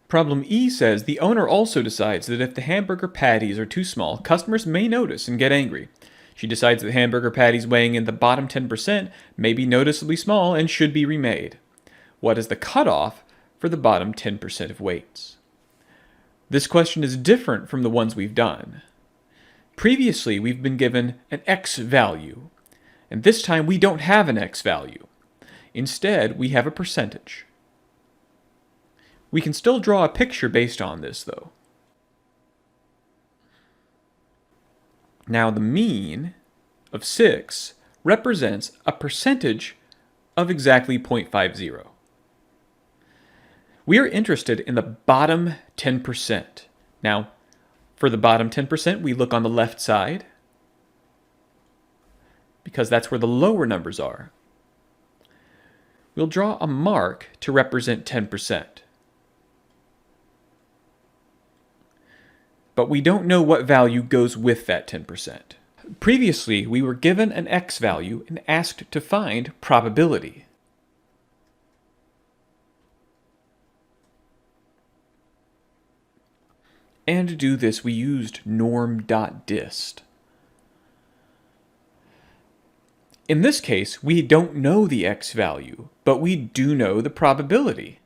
Problem E says the owner also decides that if the hamburger patties are too small, customers may notice and get angry. She decides that hamburger patties weighing in the bottom 10% may be noticeably small and should be remade. What is the cutoff for the bottom 10% of weights? This question is different from the ones we've done. Previously, we've been given an X value, and this time we don't have an X value. Instead, we have a percentage. We can still draw a picture based on this, though. Now, the mean of 6 represents a percentage of exactly 0.50. We are interested in the bottom 10%. Now, for the bottom 10%, we look on the left side because that's where the lower numbers are. We'll draw a mark to represent 10%. But we don't know what value goes with that 10%. Previously, we were given an X value and asked to find probability. And to do this, we used Norm.dist. In this case, we don't know the X value, but we do know the probability.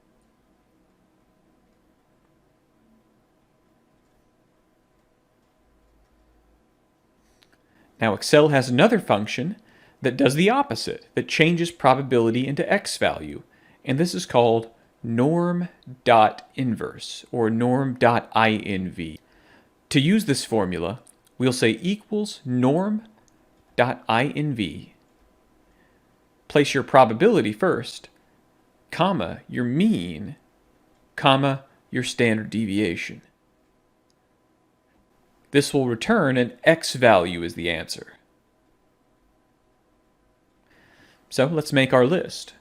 Now, Excel has another function that does the opposite, that changes probability into X value, and this is called Norm.inverse or Norm.inv. To use this formula, we'll say equals Norm.inv. Place your probability first, comma, your mean, comma, your standard deviation. This will return an X value as the answer. So let's make our list.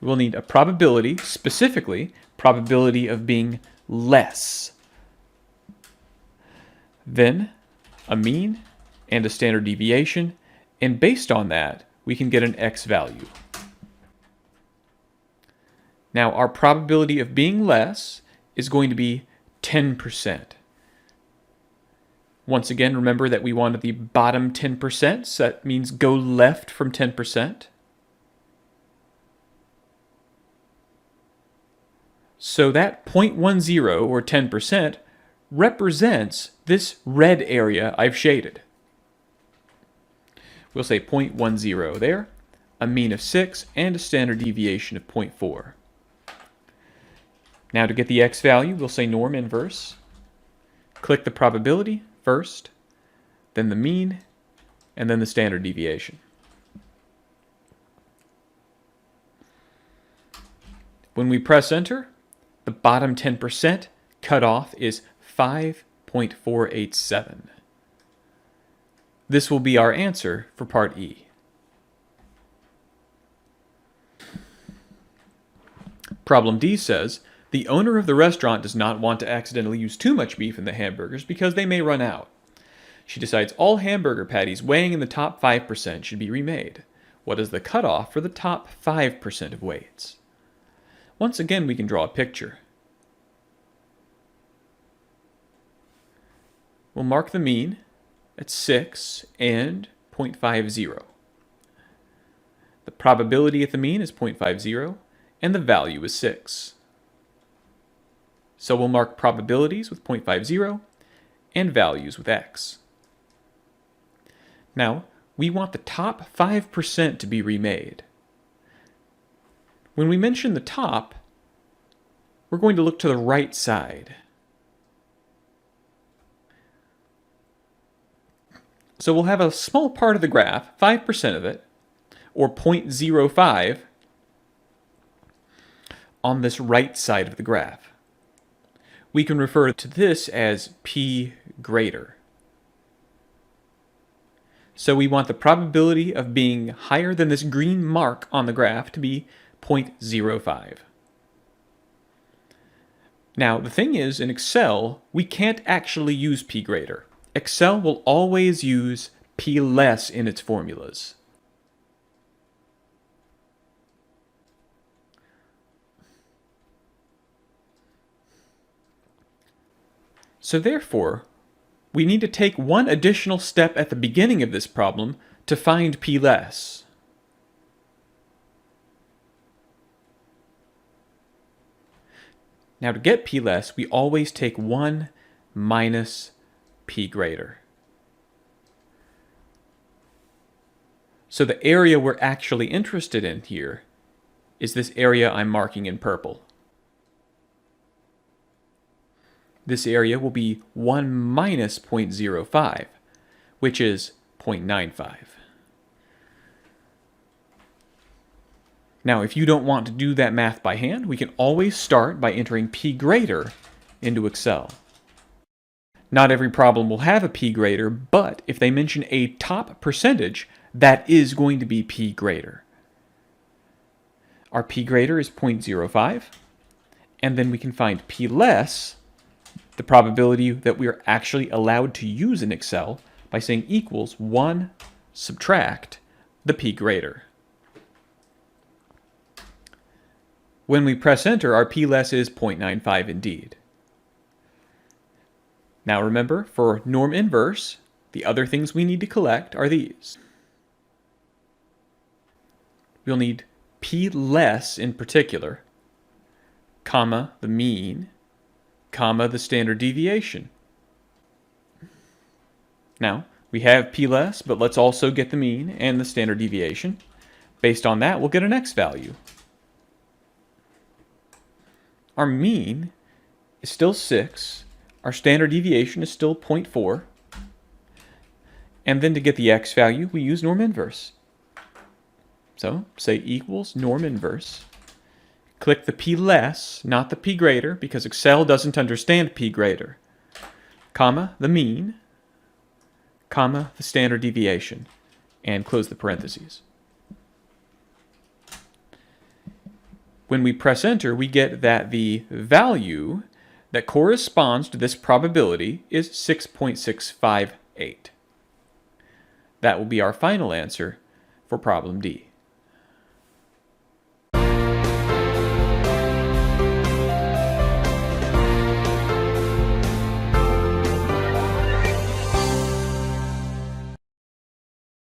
We'll need a probability, specifically probability of being less. Then a mean and a standard deviation, and based on that, we can get an X value. Now our probability of being less is going to be 10%. Once again, remember that we wanted the bottom 10%, so that means go left from 10%. So that 0.10 or 10% represents this red area I've shaded. We'll say 0.10 there, a mean of 6, and a standard deviation of 0.4. Now to get the X value, we'll say norm inverse. Click the probability first, then the mean, and then the standard deviation. When we press enter, the bottom 10% cutoff is 5.487. This will be our answer for part E. Problem D says, the owner of the restaurant does not want to accidentally use too much beef in the hamburgers because they may run out. She decides all hamburger patties weighing in the top 5% should be remade. What is the cutoff for the top 5% of weights? Once again, we can draw a picture. We'll mark the mean at 6 and 0.50. The probability at the mean is 0.50, and the value is 6. So we'll mark probabilities with 0.50 and values with X. Now, we want the top 5% to be remade. When we mention the top, we're going to look to the right side. So we'll have a small part of the graph, 5% of it, or 0.05, on this right side of the graph. We can refer to this as P greater. So we want the probability of being higher than this green mark on the graph to be 0.05. Now, the thing is, in Excel, we can't actually use P greater. Excel will always use P less in its formulas. So therefore, we need to take one additional step at the beginning of this problem to find p less. Now to get p less, we always take 1 minus p greater. So the area we're actually interested in here is this area I'm marking in purple. This area will be 1 minus 0.05, which is 0.95. Now, if you don't want to do that math by hand, we can always start by entering p greater into Excel. Not every problem will have a p greater, but if they mention a top percentage, that is going to be p greater. Our p greater is 0.05, and then we can find p less, the probability that we are actually allowed to use in Excel, by saying equals 1 subtract the p greater. When we press enter, our p less is 0.95 indeed. Now remember, for norm inverse, the other things we need to collect are these. We'll need p less in particular, comma the mean, comma the standard deviation. Now, we have p less, but let's also get the mean and the standard deviation. Based on that, we'll get an x value. Our mean is still 6, our standard deviation is still 0.4, and then to get the x value, we use norm inverse. So, say equals norm inverse. Click the p less, not the p greater, because Excel doesn't understand p greater, comma the mean, comma the standard deviation, and close the parentheses. When we press enter, we get that the value that corresponds to this probability is 6.658. That will be our final answer for problem D.